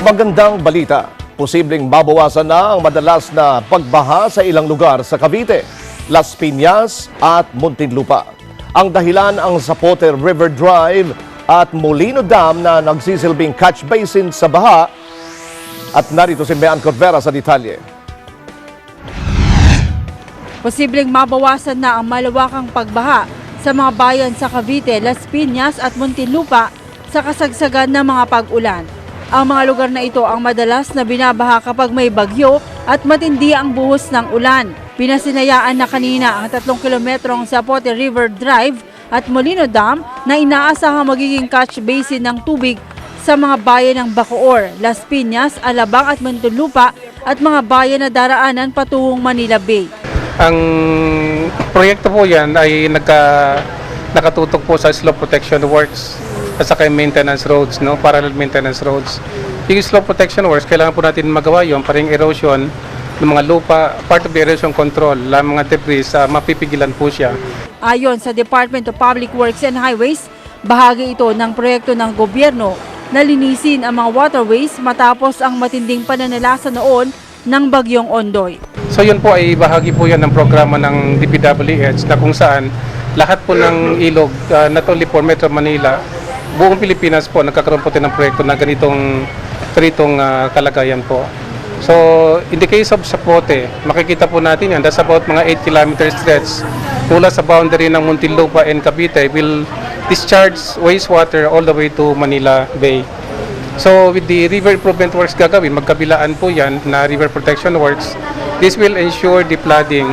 Magandang balita. Posibleng mabawasan na ang madalas na pagbaha sa ilang lugar sa Cavite, Las Piñas at Muntinlupa. Ang dahilan ang Zapote River Drive at Molino Dam na nagsisilbing catch basin sa baha. At narito si Mean Corvera sa detalye. Posibleng mabawasan na ang malawakang pagbaha sa mga bayan sa Cavite, Las Piñas at Muntinlupa sa kasagsagan ng mga pag-ulan. Ang mga lugar na ito ang madalas na binabaha kapag may bagyo at matindi ang buhos ng ulan. Pinasinayaan na kanina ang 3 kilometrong Zapote River Drive at Molino Dam na inaasahang magiging catch basin ng tubig sa mga bayan ng Bacoor, Las Piñas, Alabang at Muntinlupa at mga bayan na daraanan patungong Manila Bay. Ang proyekto po yan ay nakatutok po sa slope protection works at saka yung maintenance roads, no? Parallel maintenance roads. Yung slope protection works, kailangan po natin magawa yun para yung erosion ng mga lupa, part of the erosion control, mga debris, mapipigilan po siya. Ayon sa Department of Public Works and Highways, bahagi ito ng proyekto ng gobyerno na linisin ang mga waterways matapos ang matinding pananalasa noon ng Bagyong Ondoy. So yun po ay bahagi po yan ng programa ng DPWH na kung saan lahat po ng ilog, not only for Metro Manila, buong Pilipinas po nagkakaroon po ng proyekto na ganitong kalagayan po. So in the case of Zapote, makikita po natin yan, that's about mga 8 kilometer stretch mula sa boundary ng Muntinlupa and Cavite will discharge wastewater all the way to Manila Bay. So with the river improvement works gagawin, magkabilaan po yan na river protection works. This will ensure the flooding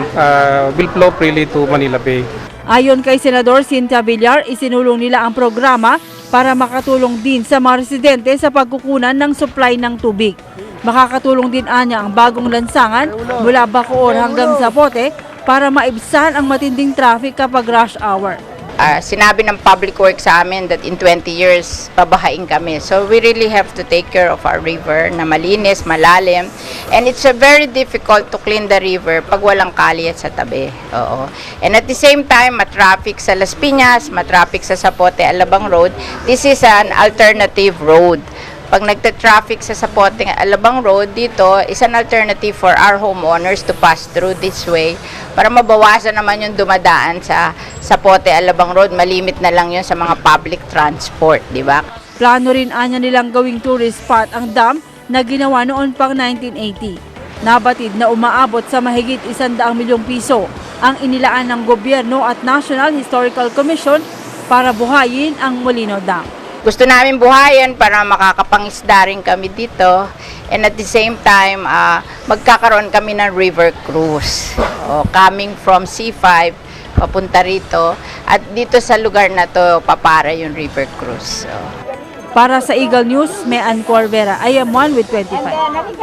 will flow freely to Manila Bay. Ayon kay Senador Cynthia Villar, isinulong nila ang programa para makatulong din sa mga residente sa pagkukunan ng supply ng tubig. Makakatulong din anya ang bagong lansangan mula Bacoor hanggang Zapote para maibsan ang matinding traffic kapag rush hour. Sinabi ng Public Works sa amin that in 20 years, babahain kami. So we really have to take care of our river na malinis, malalim. And it's very difficult to clean the river pag walang kalyat sa tabi. Oo. And at the same time, matraffic sa Las Piñas, matraffic sa Zapote Alabang Road. This is an alternative road. Pag nagta-traffic sa Zapote Alabang Road, dito is an alternative for our homeowners to pass through this way para mabawasan naman yung dumadaan sa Zapote Alabang Road. Malimit na lang yun sa mga public transport, di ba? Plano rin anya nilang gawing tourist spot ang dam na ginawa noon pang 1980. Nabatid na umaabot sa mahigit 100 milyong piso ang inilaan ng gobyerno at National Historical Commission para buhayin ang Molino Dam. Gusto namin buhayan para makakapangisda rin kami dito. And at the same time, magkakaroon kami ng river cruise. Coming from C5, papunta rito. At dito sa lugar na to, papara yung river cruise. Para sa Eagle News, Mean Corvera, I am 1 with 25.